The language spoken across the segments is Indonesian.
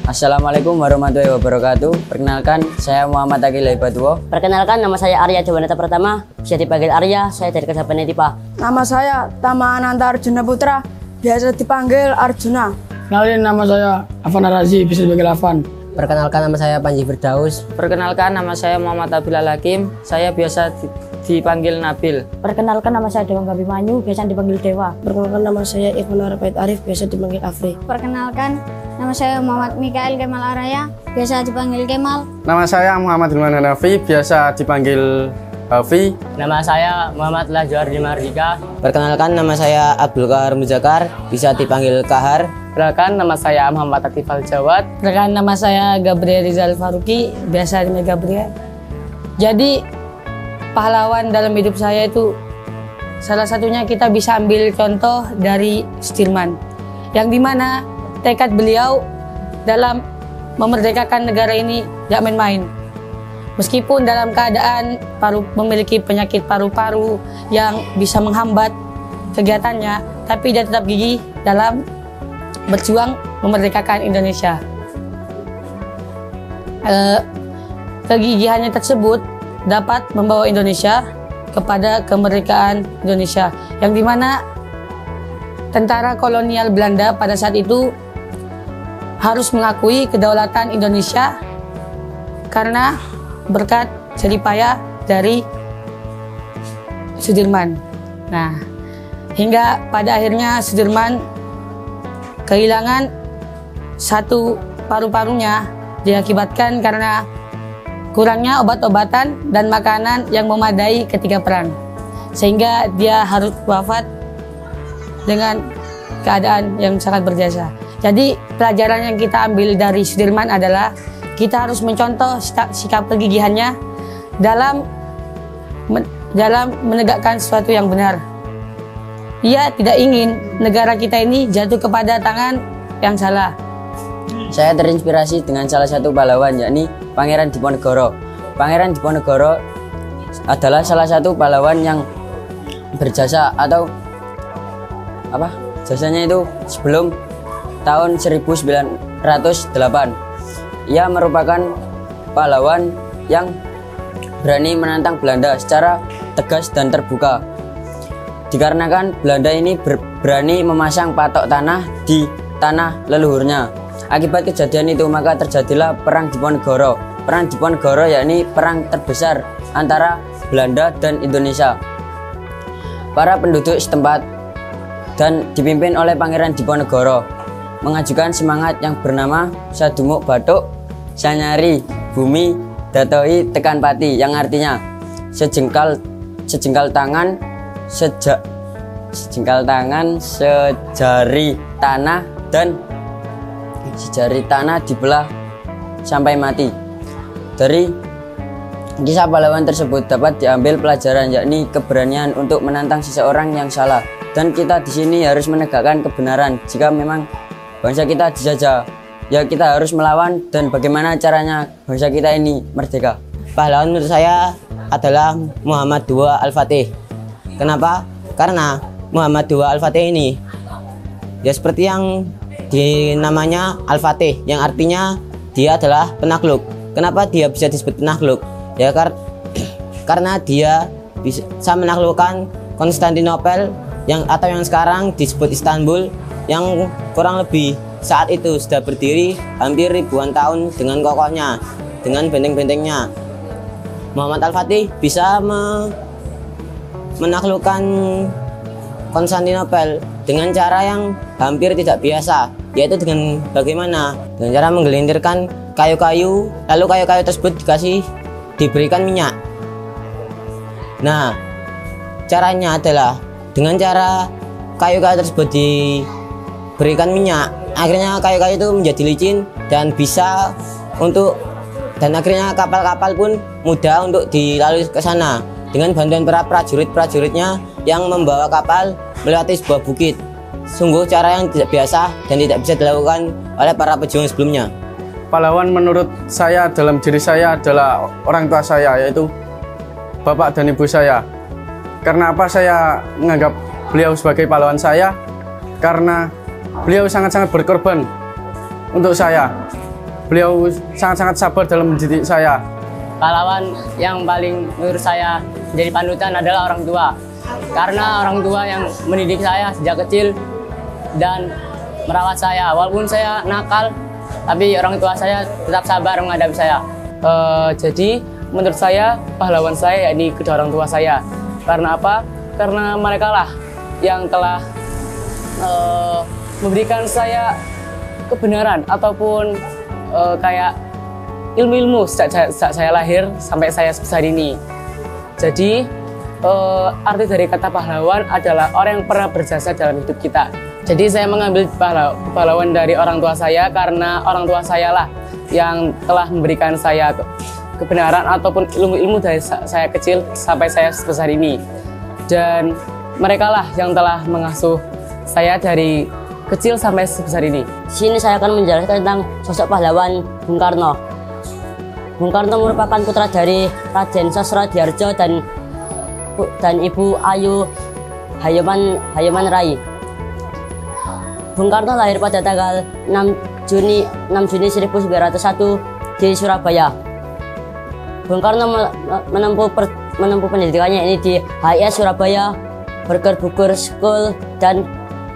Assalamualaikum warahmatullahi wabarakatuh. Perkenalkan, saya Muhammad Akil Haibatullah. Perkenalkan, nama saya Arya Dewanata Pratama, bisa dipanggil Arya, saya dari Kesabaran Nitipa. Nama saya Tama Ananta Arjuna Putra, biasa dipanggil Arjuna. Kenalin, nama saya Afan Arazi, bisa dipanggil Afan. Perkenalkan, nama saya Panji Firdaus. Perkenalkan, nama saya Muhammad Abilal Hakim, saya biasa dipanggil Nabil. Perkenalkan, nama saya Dewa Gabimanyu, biasa dipanggil Dewa. Perkenalkan, nama saya Ikhwan Arafat Arif, biasa dipanggil Afri. Perkenalkan, nama saya Muhammad Mikael Kemal Araya, biasa dipanggil Kemal. Nama saya Muhammad Hilman Hanafi, biasa dipanggil Hafi. Nama saya Muhammad Lahjar Dimardika. Perkenalkan, nama saya Abdul Kahar Muzakar, bisa dipanggil Kahar. Perkenalkan, nama saya Muhammad Atif Al-Jawad. Perkenalkan, nama saya Gabriel Rizal Faruqi, biasa dipanggil Gabriel. Jadi, pahlawan dalam hidup saya itu salah satunya kita bisa ambil contoh dari Sudirman, yang dimana tekad beliau dalam memerdekakan negara ini gak main-main. Meskipun dalam keadaan memiliki penyakit paru-paru yang bisa menghambat kegiatannya, tapi dia tetap gigih dalam berjuang memerdekakan Indonesia. Kegigihannya tersebut dapat membawa Indonesia kepada kemerdekaan Indonesia, yang dimana tentara kolonial Belanda pada saat itu harus mengakui kedaulatan Indonesia karena berkat jeripaya dari Sudirman. Nah, hingga pada akhirnya Sudirman kehilangan satu paru-parunya diakibatkan karena kurangnya obat-obatan dan makanan yang memadai ketika perang, sehingga dia harus wafat dengan keadaan yang sangat berjasa. Jadi pelajaran yang kita ambil dari Sudirman adalah kita harus mencontoh sikap kegigihannya dalam menegakkan sesuatu yang benar. Ia tidak ingin negara kita ini jatuh kepada tangan yang salah. Saya terinspirasi dengan salah satu pahlawan, yakni Pangeran Diponegoro. Pangeran Diponegoro adalah salah satu pahlawan yang berjasa atau jasanya itu sebelum tahun 1908. Ia merupakan pahlawan yang berani menantang Belanda secara tegas dan terbuka. Dikarenakan Belanda ini berani memasang patok tanah di tanah leluhurnya. Akibat kejadian itu maka terjadilah Perang Diponegoro. Perang Diponegoro yakni perang terbesar antara Belanda dan Indonesia. Para penduduk setempat dan dipimpin oleh Pangeran Diponegoro mengajukan semangat yang bernama Sadumuk Bathuk Sanyari Bumi Datoi Tekan Pati, yang artinya sejengkal tangan sejari tanah dibelah sampai mati. Dari kisah pahlawan tersebut dapat diambil pelajaran, yakni keberanian untuk menantang seseorang yang salah, dan kita di sini harus menegakkan kebenaran. Jika memang bangsa kita dijajah, ya kita harus melawan, dan bagaimana caranya bangsa kita ini merdeka. Pahlawan menurut saya adalah Muhammad II Al-Fatih. Kenapa? Karena Muhammad II Al-Fatih ini ya seperti yang namanya Al-Fatih, yang artinya dia adalah penakluk. Kenapa dia bisa disebut penakluk? Ya karena dia bisa menaklukkan Konstantinopel atau yang sekarang disebut Istanbul, yang kurang lebih saat itu sudah berdiri hampir ribuan tahun dengan kokohnya, dengan benteng-bentengnya. Muhammad Al-Fatih bisa menaklukkan Konstantinopel dengan cara yang hampir tidak biasa, yaitu dengan bagaimana? Dengan cara menggelintirkan kayu-kayu, lalu kayu-kayu tersebut diberikan minyak. Nah, caranya adalah dengan cara kayu-kayu tersebut diberikan minyak, akhirnya kayu-kayu itu menjadi licin dan akhirnya kapal-kapal pun mudah untuk dilalui ke sana dengan bantuan para prajurit-prajuritnya yang membawa kapal melewati sebuah bukit. Sungguh cara yang tidak biasa dan tidak bisa dilakukan oleh para pejuang sebelumnya. Pahlawan menurut saya dalam diri saya adalah orang tua saya, yaitu bapak dan ibu saya. Karena apa saya menganggap beliau sebagai pahlawan saya? Karena beliau sangat-sangat berkorban untuk saya. beliau sangat-sangat sabar dalam mendidik saya. Pahlawan yang paling menurut saya menjadi panutan adalah orang tua. Karena orang tua yang mendidik saya sejak kecil dan merawat saya. Walaupun saya nakal, tapi orang tua saya tetap sabar menghadapi saya. Jadi menurut saya pahlawan saya yakni kedua orang tua saya. Karena apa? Karena mereka lah yang telah memberikan saya kebenaran ataupun kayak ilmu-ilmu sejak saya lahir sampai saya sebesar ini. Jadi arti dari kata pahlawan adalah orang yang pernah berjasa dalam hidup kita. Jadi saya mengambil pahlawan dari orang tua saya karena orang tua saya lah yang telah memberikan saya kebenaran ataupun ilmu-ilmu dari saya kecil sampai saya sebesar ini. Dan mereka lah yang telah mengasuh saya dari kecil sampai sebesar ini. Di sini saya akan menjelaskan tentang sosok pahlawan Bung Karno. Bung Karno merupakan putra dari Raden Sosrodiarjo dan Ibu Ayu Hayuman Rai. Bung Karno lahir pada tanggal 6 Juni 1901 di Surabaya. Bung Karno menempuh pendidikannya ini di HIS Surabaya, Burger School dan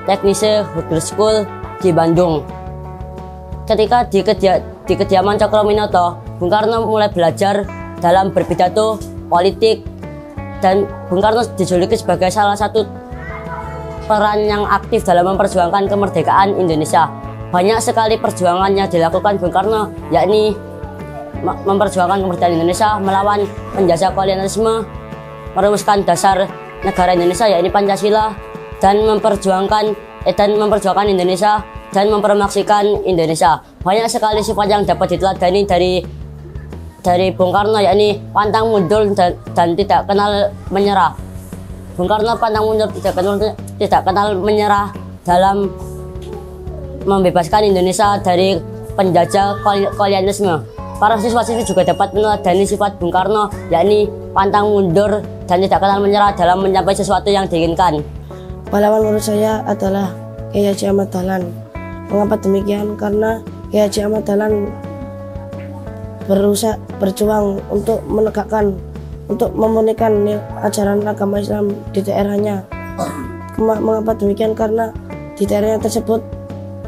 Teknise Burger School di Bandung. Ketika di kediaman Cokroaminoto, Bung Karno mulai belajar dalam berpidato, politik, dan Bung Karno dijuluki sebagai salah satu peran yang aktif dalam memperjuangkan kemerdekaan Indonesia. Banyak sekali perjuangan yang dilakukan Bung Karno, yakni memperjuangkan kemerdekaan Indonesia, melawan penjajah kolonialisme, merumuskan dasar negara Indonesia yakni Pancasila, dan memperjuangkan Indonesia dan mempromosikan Indonesia. Banyak sekali sifat yang dapat diteladani dari Bung Karno, yakni pantang mundur dan tidak kenal menyerah. Bung Karno pantang mundur tidak kenal menyerah dalam membebaskan Indonesia dari penjajah kolonialisme. Para siswa-siswi juga dapat meneladani sifat Bung Karno, yakni pantang mundur dan tidak kenal menyerah dalam mencapai sesuatu yang diinginkan. Pahlawan menurut saya adalah Kiai Haji Ahmad Dahlan. Mengapa demikian? Karena Kiai Haji Ahmad Dahlan berjuang untuk memurnikan ajaran agama Islam di daerahnya. Mengapa demikian? Karena di daerahnya tersebut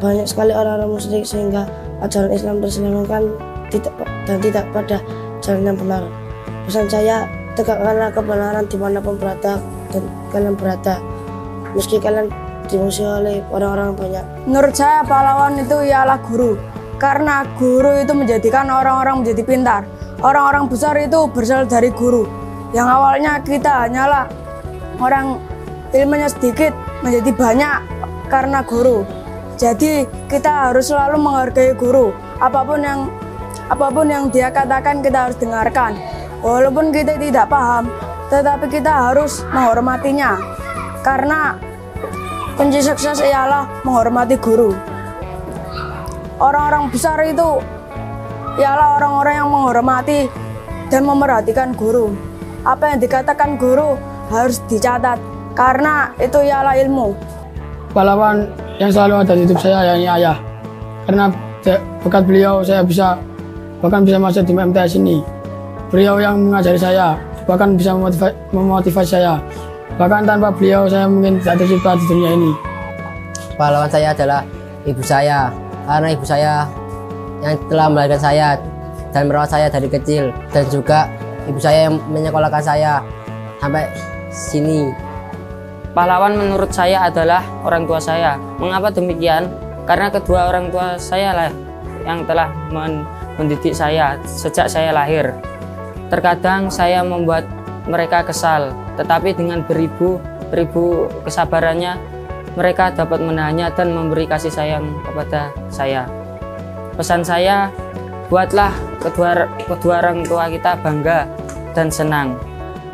banyak sekali orang-orang musyrik sehingga ajaran Islam terselewengkan dan tidak pada jalan yang benar. Pesan saya, tegakkanlah kebenaran dimanapun berada dan kalian berada, meski kalian dimusuhi oleh orang-orang banyak. Menurut saya pahlawan itu ialah guru, karena guru itu menjadikan orang-orang menjadi pintar. Orang-orang besar itu berasal dari guru. Yang awalnya kita hanyalah orang ilmunya sedikit menjadi banyak karena guru. Jadi kita harus selalu menghargai guru. Apapun yang dia katakan kita harus dengarkan. Walaupun kita tidak paham, tetapi kita harus menghormatinya. Karena kunci sukses ialah menghormati guru. Orang-orang besar itu ialah orang-orang yang menghormati dan memerhatikan guru. Apa yang dikatakan guru harus dicatat, karena itu ialah ilmu. Pahlawan yang selalu ada di hidup saya yakni ayah. Karena berkat beliau saya bahkan bisa masuk di MTS ini. Beliau yang mengajari saya, bahkan bisa memotivasi saya. Bahkan tanpa beliau saya mungkin tidak tercipta di dunia ini. Pahlawan saya adalah ibu saya, karena ibu saya yang telah melahirkan saya dan merawat saya dari kecil, dan juga ibu saya yang menyekolahkan saya sampai sini. Pahlawan menurut saya adalah orang tua saya. Mengapa demikian? Karena kedua orang tua saya lah yang telah mendidik saya sejak saya lahir. Terkadang saya membuat mereka kesal, tetapi dengan beribu kesabarannya, mereka dapat menahannya dan memberi kasih sayang kepada saya. Pesan saya, buatlah kedua orang tua kita bangga dan senang.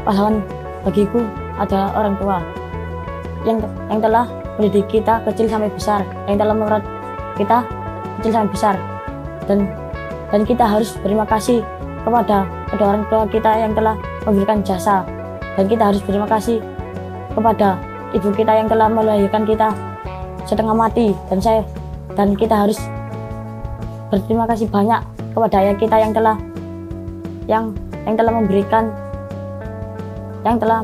Pahlawan bagiku adalah orang tua yang telah mendidik kita kecil sampai besar, yang telah merawat kita kecil sampai besar, dan kita harus berterima kasih kepada kedua orang tua kita yang telah memberikan jasa, dan kita harus berterima kasih kepada ibu kita yang telah melahirkan kita setengah mati, dan kita harus berterima kasih banyak kepada ayah kita yang telah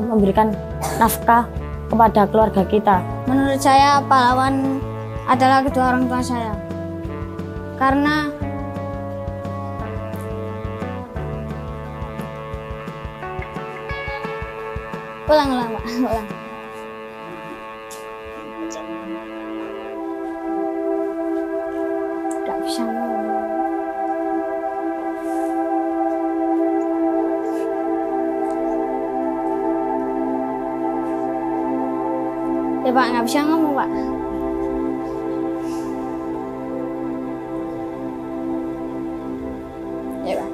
memberikan nafkah kepada keluarga kita. Menurut saya pahlawan adalah kedua orang tua saya. Karena ulang Pak, ulang. Gak bisa ngomong. Ya Pak, nggak bisa ngomong Pak. Ya Pak.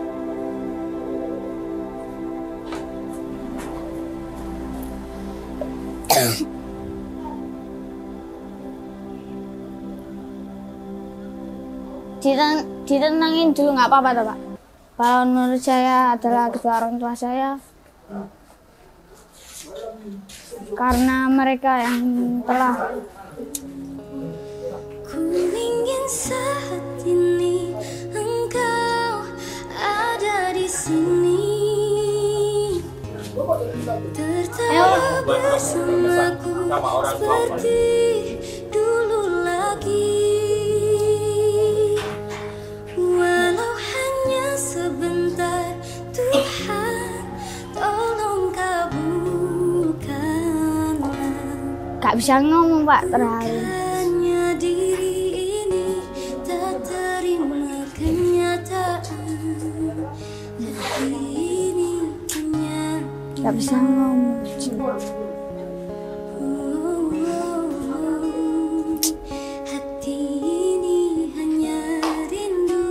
Ditenangin dulu nggak apa-apa toh Pak. Kalau menurut saya adalah kedua orang tua saya. Karena mereka yang telah ku ingin saat ini engkau ada di sini, tertawa bersamaku seperti dulu lagi, walau hanya sebentar. Tuhan tolong kabulkanlah. gak bisa ngomong Pak, terharu. Hanya diri ini tak terima kenyataan. Hati ini hanya Gak bisa ngomong. hati ini hanya rindu.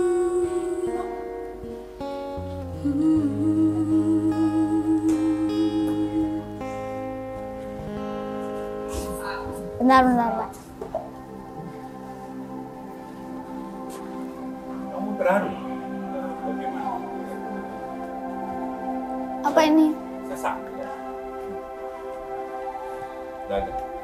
Bentar Pak. Kamu terharu? Bagaimana? Apa ini? Sesak. Gak ada.